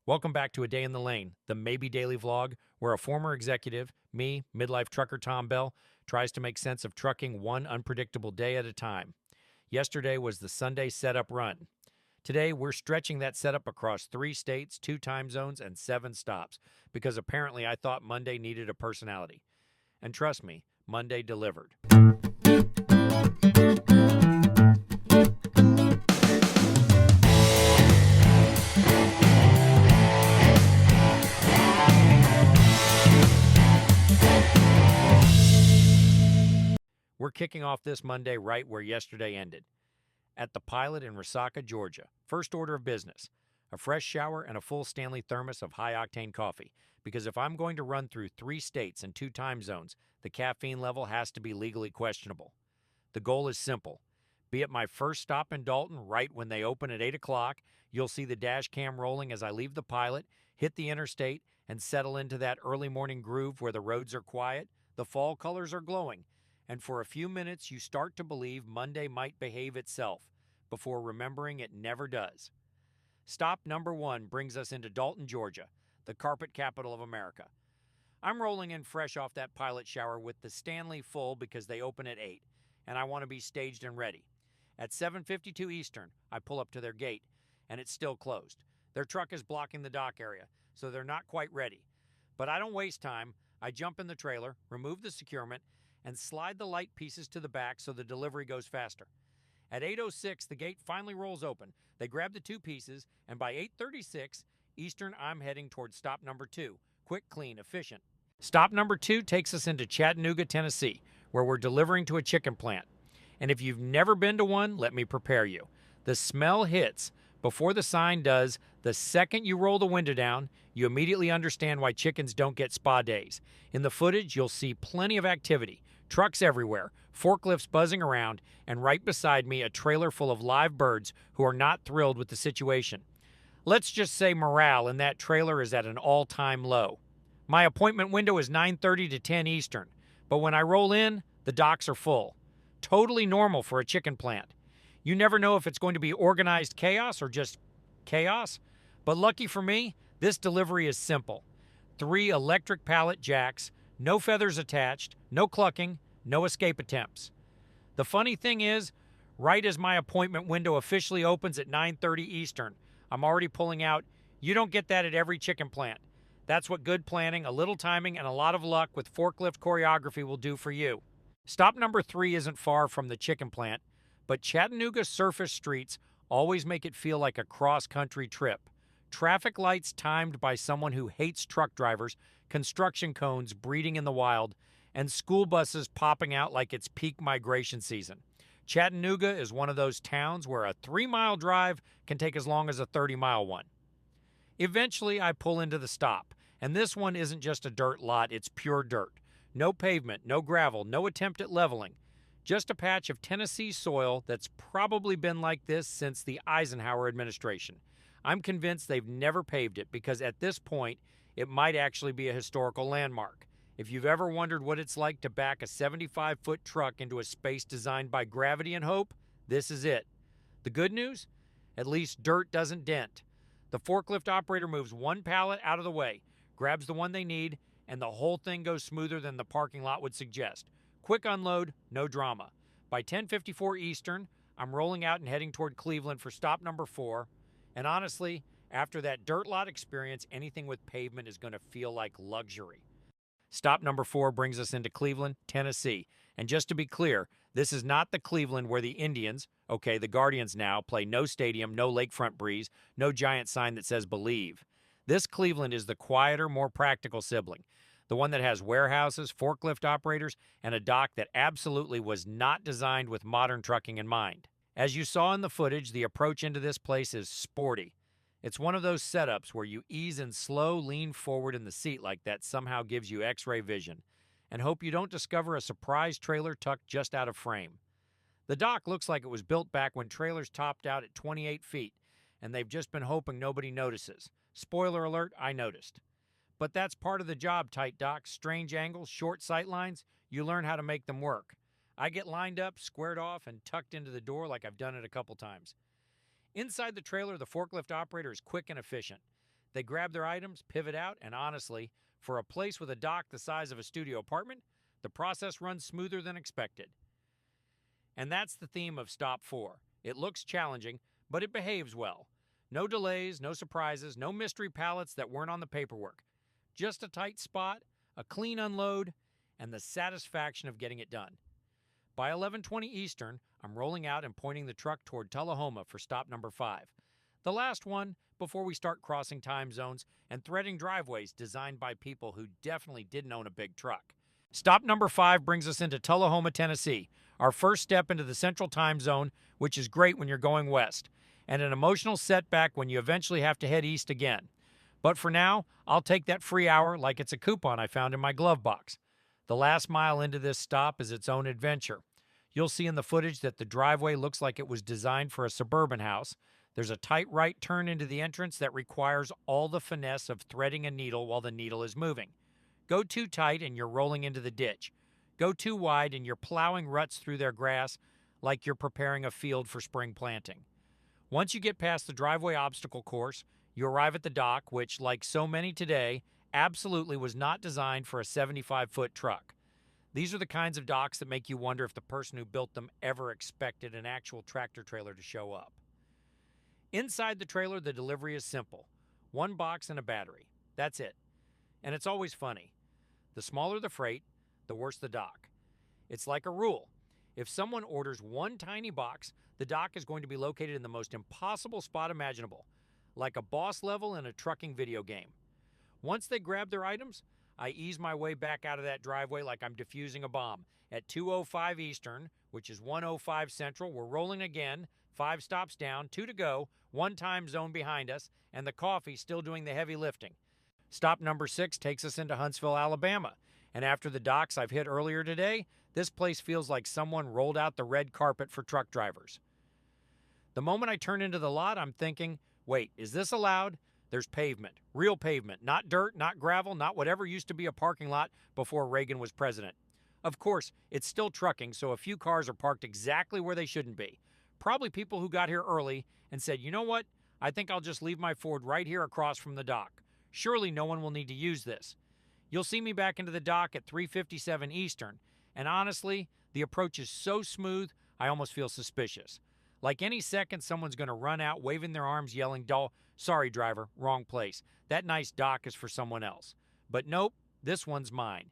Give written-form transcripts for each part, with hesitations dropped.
Welcome back to A Day in the Lane, the maybe daily vlog where a former executive, me, midlife trucker Tom Bell, tries to make sense of trucking one unpredictable day at a time. Yesterday was the Sunday setup run. Today, we're stretching that setup across 3 states, 2 time zones, and 7 stops because apparently I thought Monday needed a personality. And trust me, Monday delivered. We're kicking off this Monday right where yesterday ended, at the Pilot in Resaca, Georgia. First order of business, a fresh shower and a full Stanley thermos of high-octane coffee, because if I'm going to run through 3 states and 2 time zones, the caffeine level has to be legally questionable. The goal is simple. Be at my first stop in Dalton right when they open at 8 o'clock. You'll see the dash cam rolling as I leave the Pilot, hit the interstate, and settle into that early morning groove where the roads are quiet, the fall colors are glowing, and for a few minutes you start to believe Monday might behave itself, before remembering it never does. Stop number 1 brings us into Dalton, Georgia, the carpet capital of America. I'm rolling in fresh off that Pilot shower with the Stanley full because they open at 8, and I want to be staged and ready. At 7:52 Eastern, I pull up to their gate, and it's still closed. Their truck is blocking the dock area, so they're not quite ready. But I don't waste time. I jump in the trailer, remove the securement, and slide the light pieces to the back so the delivery goes faster. At 8:06, the gate finally rolls open. They grab the 2 pieces, and by 8:36 Eastern, I'm heading towards stop number 2. Quick, clean, efficient. Stop number 2 takes us into Chattanooga, Tennessee, where we're delivering to a chicken plant. And if you've never been to one, let me prepare you. The smell hits before the sign does. The second you roll the window down, you immediately understand why chickens don't get spa days. In the footage, you'll see plenty of activity. Trucks everywhere, forklifts buzzing around, and right beside me, a trailer full of live birds who are not thrilled with the situation. Let's just say morale in that trailer is at an all-time low. My appointment window is 9:30 to 10 Eastern, but when I roll in, the docks are full. Totally normal for a chicken plant. You never know if it's going to be organized chaos or just chaos, but lucky for me, this delivery is simple. 3 electric pallet jacks, no feathers attached, no clucking, no escape attempts. The funny thing is, right as my appointment window officially opens at 9:30 Eastern, I'm already pulling out. You don't get that at every chicken plant. That's what good planning, a little timing, and a lot of luck with forklift choreography will do for you. Stop number 3 isn't far from the chicken plant, but Chattanooga surface streets always make it feel like a cross-country trip. Traffic lights timed by someone who hates truck drivers, construction cones breeding in the wild, and school buses popping out like it's peak migration season. Chattanooga is one of those towns where a 3-mile drive can take as long as a 30-mile one. Eventually, I pull into the stop, and this one isn't just a dirt lot, it's pure dirt. No pavement, no gravel, no attempt at leveling. Just a patch of Tennessee soil that's probably been like this since the Eisenhower administration. I'm convinced they've never paved it because at this point, it might actually be a historical landmark. If you've ever wondered what it's like to back a 75-foot truck into a space designed by gravity and hope, this is it. The good news? At least dirt doesn't dent. The forklift operator moves 1 pallet out of the way, grabs the one they need, and the whole thing goes smoother than the parking lot would suggest. Quick unload, no drama. By 10:54 Eastern, I'm rolling out and heading toward Cleveland for stop number 4. And honestly, after that dirt lot experience, anything with pavement is going to feel like luxury. Stop number 4 brings us into Cleveland, Tennessee. And just to be clear, this is not the Cleveland where the Indians, okay, the Guardians now, play no stadium, no lakefront breeze, no giant sign that says believe. This Cleveland is the quieter, more practical sibling. The one that has warehouses, forklift operators, and a dock that absolutely was not designed with modern trucking in mind. As you saw in the footage, the approach into this place is sporty. It's one of those setups where you ease and slow lean forward in the seat like that somehow gives you x-ray vision, and hope you don't discover a surprise trailer tucked just out of frame. The dock looks like it was built back when trailers topped out at 28 feet, and they've just been hoping nobody notices. Spoiler alert, I noticed. But that's part of the job, tight docks, strange angles, short sight lines. You learn how to make them work. I get lined up, squared off, and tucked into the door like I've done it a couple times. Inside the trailer, the forklift operator is quick and efficient. They grab their items, pivot out, and honestly, for a place with a dock the size of a studio apartment, the process runs smoother than expected. And that's the theme of Stop 4. It looks challenging, but it behaves well. No delays, no surprises, no mystery pallets that weren't on the paperwork. Just a tight spot, a clean unload, and the satisfaction of getting it done. By 11:20 Eastern, I'm rolling out and pointing the truck toward Tullahoma for stop number 5. The last one before we start crossing time zones and threading driveways designed by people who definitely didn't own a big truck. Stop number 5 brings us into Tullahoma, Tennessee, our first step into the central time zone, which is great when you're going west, and an emotional setback when you eventually have to head east again. But for now, I'll take that free hour like it's a coupon I found in my glove box. The last mile into this stop is its own adventure. You'll see in the footage that the driveway looks like it was designed for a suburban house. There's a tight right turn into the entrance that requires all the finesse of threading a needle while the needle is moving. Go too tight and you're rolling into the ditch. Go too wide and you're plowing ruts through their grass like you're preparing a field for spring planting. Once you get past the driveway obstacle course, you arrive at the dock, which, like so many today, absolutely was not designed for a 75-foot truck. These are the kinds of docks that make you wonder if the person who built them ever expected an actual tractor trailer to show up. Inside the trailer, the delivery is simple. One box and a battery. That's it. And it's always funny. The smaller the freight, the worse the dock. It's like a rule. If someone orders one tiny box, the dock is going to be located in the most impossible spot imaginable, like a boss level in a trucking video game. Once they grab their items, I ease my way back out of that driveway like I'm defusing a bomb. At 2:05 Eastern, which is 1:05 Central, we're rolling again, 5 stops down, 2 to go, 1 time zone behind us, and the coffee still doing the heavy lifting. Stop number 6 takes us into Huntsville, Alabama, and after the docks I've hit earlier today, this place feels like someone rolled out the red carpet for truck drivers. The moment I turn into the lot, I'm thinking, wait, is this allowed? There's pavement, real pavement, not dirt, not gravel, not whatever used to be a parking lot before Reagan was president. Of course, it's still trucking, so a few cars are parked exactly where they shouldn't be. Probably people who got here early and said, you know what, I think I'll just leave my Ford right here across from the dock. Surely no one will need to use this. You'll see me back into the dock at 3:57 Eastern, and honestly, the approach is so smooth, I almost feel suspicious. Like any second, someone's going to run out waving their arms yelling, sorry driver, wrong place. That nice dock is for someone else. But nope, this one's mine.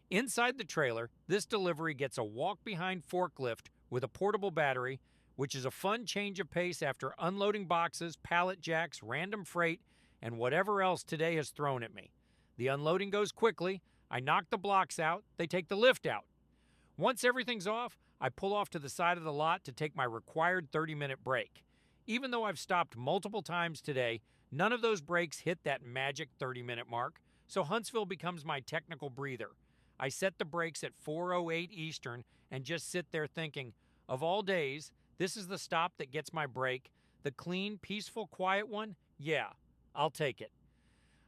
Inside the trailer, this delivery gets a walk-behind forklift with a portable battery, which is a fun change of pace after unloading boxes, pallet jacks, random freight, and whatever else today has thrown at me. The unloading goes quickly. I knock the blocks out. They take the lift out. Once everything's off, I pull off to the side of the lot to take my required 30-minute break. Even though I've stopped multiple times today, none of those breaks hit that magic 30-minute mark, so Huntsville becomes my technical breather. I set the brakes at 4:08 Eastern and just sit there thinking, of all days, this is the stop that gets my break. The clean, peaceful, quiet one? Yeah, I'll take it.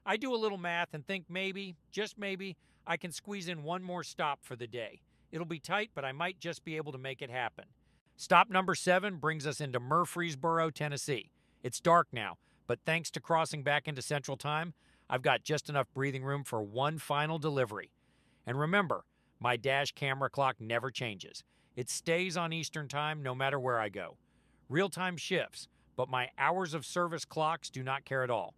I do a little math and think maybe, just maybe, I can squeeze in one more stop for the day. It'll be tight, but I might just be able to make it happen. Stop number 7 brings us into Murfreesboro, Tennessee. It's dark now, but thanks to crossing back into Central Time, I've got just enough breathing room for one final delivery. And remember, my dash camera clock never changes. It stays on Eastern Time no matter where I go. Real-time shifts, but my hours of service clocks do not care at all.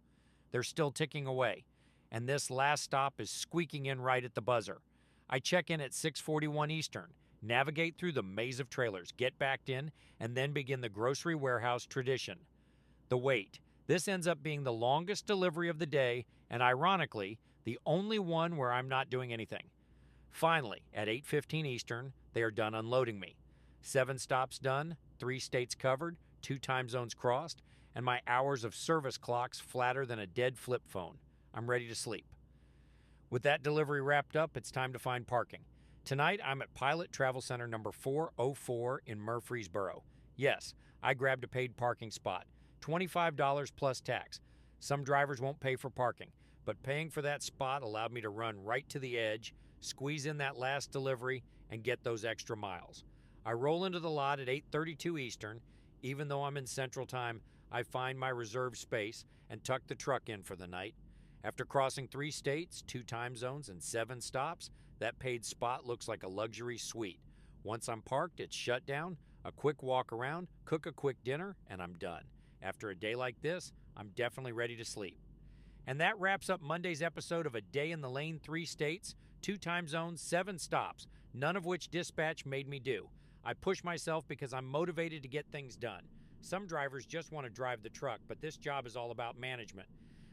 They're still ticking away, and this last stop is squeaking in right at the buzzer. I check in at 6:41 Eastern, navigate through the maze of trailers, get backed in, and then begin the grocery warehouse tradition. The wait. This ends up being the longest delivery of the day, and ironically, the only one where I'm not doing anything. Finally, at 8:15 Eastern, they are done unloading me. 7 stops done, 3 states covered, 2 time zones crossed, and my hours of service clocks flatter than a dead flip phone. I'm ready to sleep. With that delivery wrapped up, it's time to find parking. Tonight, I'm at Pilot Travel Center number 404 in Murfreesboro. Yes, I grabbed a paid parking spot, $25 plus tax. Some drivers won't pay for parking, but paying for that spot allowed me to run right to the edge, squeeze in that last delivery, and get those extra miles. I roll into the lot at 8:32 Eastern. Even though I'm in Central Time, I find my reserved space, and tucked the truck in for the night. After crossing 3 states, 2 time zones, and 7 stops, that paid spot looks like a luxury suite. Once I'm parked, it's shut down, a quick walk around, cook a quick dinner, and I'm done. After a day like this, I'm definitely ready to sleep. And that wraps up Monday's episode of A Day in the Lane. 3 states, 2 time zones, 7 stops, none of which dispatch made me do. I push myself because I'm motivated to get things done. Some drivers just want to drive the truck, but this job is all about management.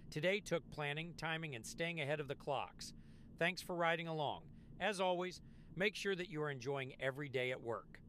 Today took planning, timing, and staying ahead of the clocks. Thanks for riding along. As always, make sure that you are enjoying every day at work.